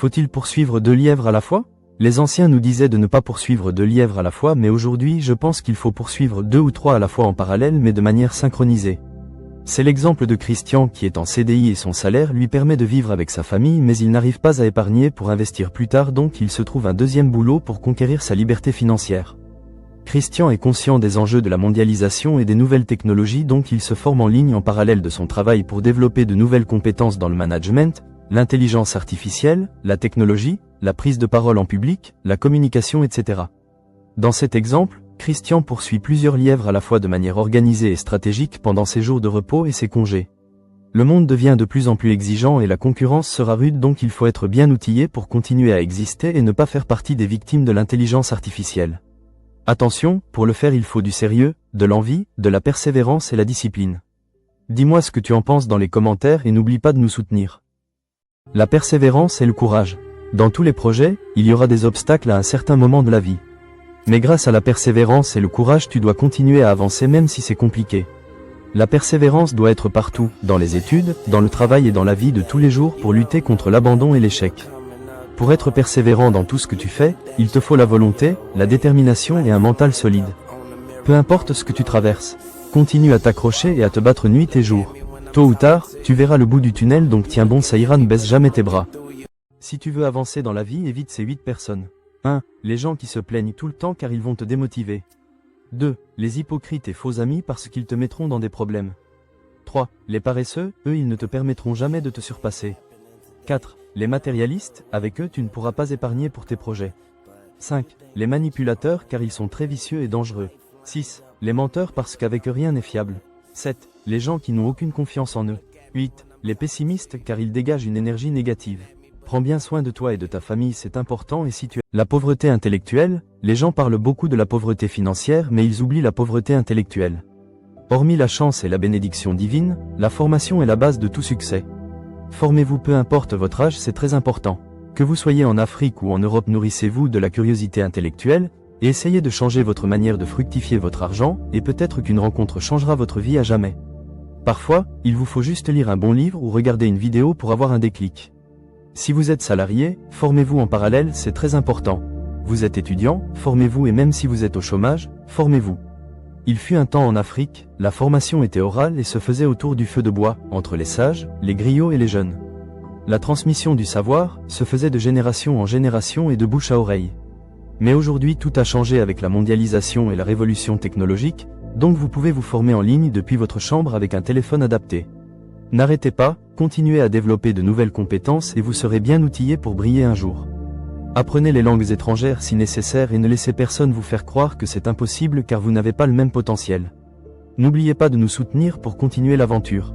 Faut-il poursuivre 2 lièvres à la fois? Les anciens nous disaient de ne pas poursuivre 2 lièvres à la fois, mais aujourd'hui je pense qu'il faut poursuivre 2 ou 3 à la fois en parallèle mais de manière synchronisée. C'est l'exemple de Christian qui est en CDI et son salaire lui permet de vivre avec sa famille mais il n'arrive pas à épargner pour investir plus tard, donc il se trouve un deuxième boulot pour conquérir sa liberté financière. Christian est conscient des enjeux de la mondialisation et des nouvelles technologies, donc il se forme en ligne en parallèle de son travail pour développer de nouvelles compétences dans le management, l'intelligence artificielle, la technologie, la prise de parole en public, la communication, etc. Dans cet exemple, Christian poursuit plusieurs lièvres à la fois de manière organisée et stratégique pendant ses jours de repos et ses congés. Le monde devient de plus en plus exigeant et la concurrence sera rude, donc il faut être bien outillé pour continuer à exister et ne pas faire partie des victimes de l'intelligence artificielle. Attention, pour le faire il faut du sérieux, de l'envie, de la persévérance et la discipline. Dis-moi ce que tu en penses dans les commentaires et n'oublie pas de nous soutenir. La persévérance et le courage. Dans tous les projets, il y aura des obstacles à un certain moment de la vie. Mais grâce à la persévérance et le courage, tu dois continuer à avancer même si c'est compliqué. La persévérance doit être partout, dans les études, dans le travail et dans la vie de tous les jours pour lutter contre l'abandon et l'échec. Pour être persévérant dans tout ce que tu fais, il te faut la volonté, la détermination et un mental solide. Peu importe ce que tu traverses, continue à t'accrocher et à te battre nuit et jour. Tôt ou tard, tu verras le bout du tunnel, donc tiens bon, ça ira, ne baisse jamais tes bras. Si tu veux avancer dans la vie, évite ces 8 personnes. 1. Les gens qui se plaignent tout le temps car ils vont te démotiver. 2. Les hypocrites et faux amis parce qu'ils te mettront dans des problèmes. 3. Les paresseux, eux ils ne te permettront jamais de te surpasser. 4. Les matérialistes, avec eux tu ne pourras pas épargner pour tes projets. 5. Les manipulateurs car ils sont très vicieux et dangereux. 6. Les menteurs parce qu'avec eux rien n'est fiable. 7. Les gens qui n'ont aucune confiance en eux. 8. Les pessimistes car ils dégagent une énergie négative. Prends bien soin de toi et de ta famille, c'est important. Et si tu as la pauvreté intellectuelle, les gens parlent beaucoup de la pauvreté financière mais ils oublient la pauvreté intellectuelle. Hormis la chance et la bénédiction divine, la formation est la base de tout succès. Formez-vous peu importe votre âge, c'est très important. Que vous soyez en Afrique ou en Europe, nourrissez-vous de la curiosité intellectuelle et essayez de changer votre manière de fructifier votre argent et peut-être qu'une rencontre changera votre vie à jamais. Parfois, il vous faut juste lire un bon livre ou regarder une vidéo pour avoir un déclic. Si vous êtes salarié, formez-vous en parallèle, c'est très important. Vous êtes étudiant, formez-vous, et même si vous êtes au chômage, formez-vous. Il fut un temps en Afrique, la formation était orale et se faisait autour du feu de bois, entre les sages, les griots et les jeunes. La transmission du savoir se faisait de génération en génération et de bouche à oreille. Mais aujourd'hui tout a changé avec la mondialisation et la révolution technologique, donc vous pouvez vous former en ligne depuis votre chambre avec un téléphone adapté. N'arrêtez pas, continuez à développer de nouvelles compétences et vous serez bien outillé pour briller un jour. Apprenez les langues étrangères si nécessaire et ne laissez personne vous faire croire que c'est impossible car vous n'avez pas le même potentiel. N'oubliez pas de nous soutenir pour continuer l'aventure.